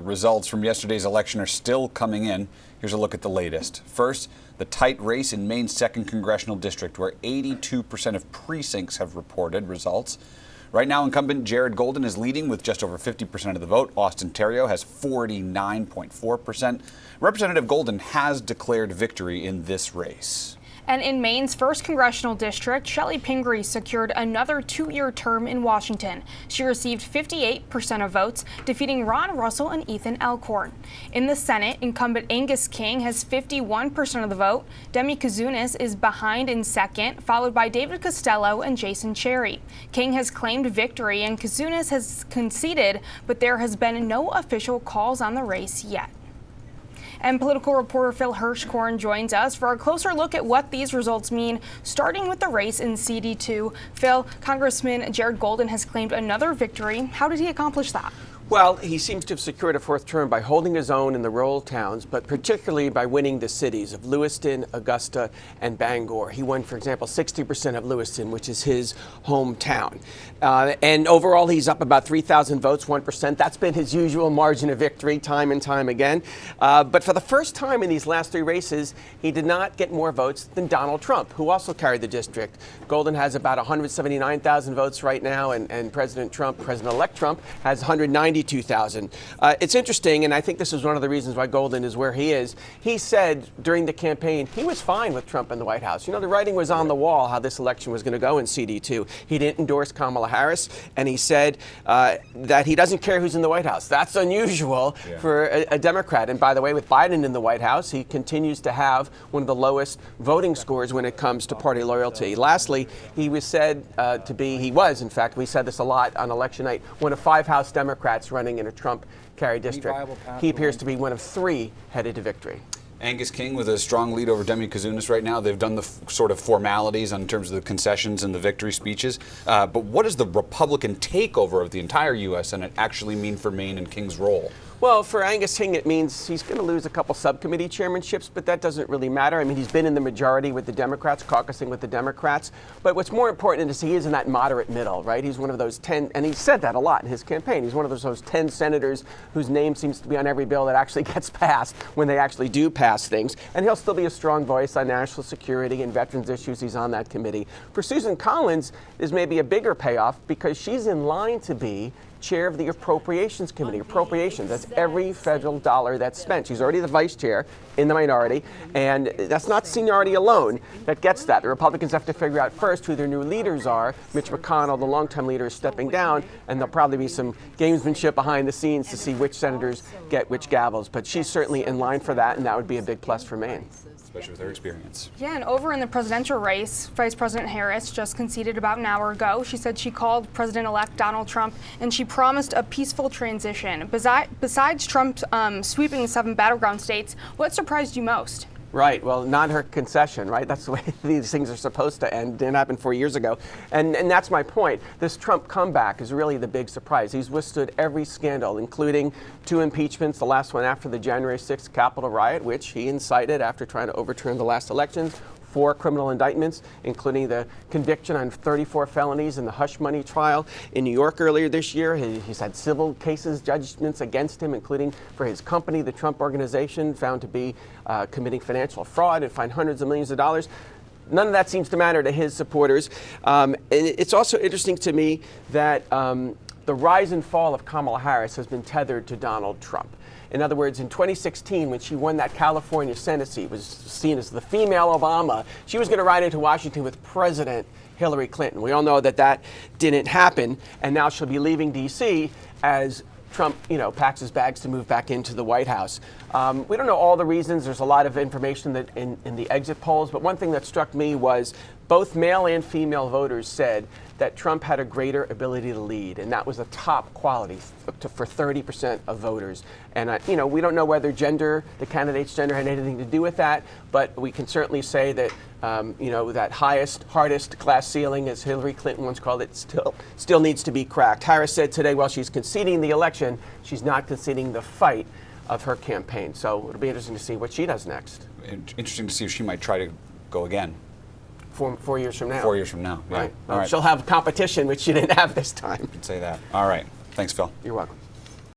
results from yesterday's election are still coming in. Here's a look at the latest. First, the tight race in Maine's 2nd Congressional District, where 82% of precincts have reported results. Right now, incumbent Jared Golden is leading with just over 50% of the vote. Austin Theriault has 49.4%. Representative Golden has declared victory in this race. And in Maine's 1st Congressional District, Shelley Pingree secured another 2-year term in Washington. She received 58% of votes, defeating Ron Russell and Ethan Elkhorn. In the Senate, incumbent Angus King has 51% of the vote. Demi Kazunas is behind in second, followed by David Costello and Jason Cherry. King has claimed victory and Kazunas has conceded, but there has been no official calls on the race yet. And political reporter Phil Hirschkorn joins us for a closer look at what these results mean, starting with the race in CD2. Phil, Congressman Jared Golden has claimed another victory. How did he accomplish that? Well, he seems to have secured a 4th term by holding his own in the rural towns, but particularly by winning the cities of Lewiston, Augusta, and Bangor. He won, for example, 60% of Lewiston, which is his hometown. And overall, he's up about 3,000 votes, 1%. That's been his usual margin of victory time and time again. But for the first time in these last 3 races, he did not get more votes than Donald Trump, who also carried the district. Golden has about 179,000 votes right now, and President-elect Trump, has 192,000. It's interesting, and I think this is one of the reasons why Golden is where he is. He said during the campaign he was fine with Trump in the White House. You know, the writing was on the wall how this election was going to go in CD2. He didn't endorse Kamala Harris, and he said that he doesn't care who's in the White House. That's unusual for a Democrat. And by the way, with Biden in the White House, he continues to have one of the lowest voting scores when it comes to party loyalty. Lastly, he was said in fact, we said this a lot on election night, one of 5 House Democrats running in a Trump-carried district. He appears to be one of 3 headed to victory. Angus King with a strong lead over Demi Kazunas right now. They've done the sort of formalities in terms of the concessions and the victory speeches. But what does the Republican takeover of the entire U.S. Senate actually mean for Maine and King's role? Well, for Angus King, it means he's going to lose a couple subcommittee chairmanships, but that doesn't really matter. I mean, he's been in the majority with the Democrats, caucusing with the Democrats. But what's more important is he is in that moderate middle, right? He's one of those 10, and he said that a lot in his campaign. He's one of those 10 senators whose name seems to be on every bill that actually gets passed when they actually do pass things. And he'll still be a strong voice on national security and veterans issues. He's on that committee. For Susan Collins, there's maybe a bigger payoff because she's in line to be chair of the Appropriations Committee. Appropriations, that's every federal dollar that's spent. She's already the vice chair in the minority, and that's not seniority alone that gets that. The Republicans have to figure out first who their new leaders are. Mitch McConnell, the longtime leader, is stepping down, and there'll probably be some gamesmanship behind the scenes to see which senators get which gavels. But she's certainly in line for that, and that would be a big plus for Maine. Especially with her experience. Yeah, and over in the presidential race, Vice President Harris just conceded about an hour ago. She said she called President-elect Donald Trump and she promised a peaceful transition. Besides Trump sweeping the 7 battleground states, what surprised you most? Right. Well, not her concession, right? That's the way these things are supposed to end. Didn't happen 4 years ago. And that's my point. This Trump comeback is really the big surprise. He's withstood every scandal, including 2 impeachments, the last one after the January 6th Capitol riot, which he incited after trying to overturn the last elections. 4 criminal indictments, including the conviction on 34 felonies in the hush money trial in New York earlier this year. He's had civil cases, judgments against him, including for his company, the Trump Organization, found to be committing financial fraud and fined hundreds of millions of dollars. None of that seems to matter to his supporters. And it's also interesting to me that the rise and fall of Kamala Harris has been tethered to Donald Trump. In other words, in 2016, when she won that California Senate seat, was seen as the female Obama, she was going to ride into Washington with President Hillary Clinton. We all know that that didn't happen, and now she'll be leaving D.C. as Trump, packs his bags to move back into the White House. We don't know all the reasons. There's a lot of information that in the exit polls, but one thing that struck me was both male and female voters said that Trump had a greater ability to lead, and that was a top quality for 30% of voters. And we don't know whether the candidate's gender had anything to do with that, but we can certainly say that that hardest glass ceiling, as Hillary Clinton once called it, still needs to be cracked. Harris said today, while she's conceding the election, she's not conceding the fight of her campaign. So it'll be interesting to see what she does next. Interesting to see if she might try to go again. 4 years from now. 4 years from now, yeah. Right. All right. She'll have competition, which she didn't have this time. You can say that. All right. Thanks, Phil. You're welcome.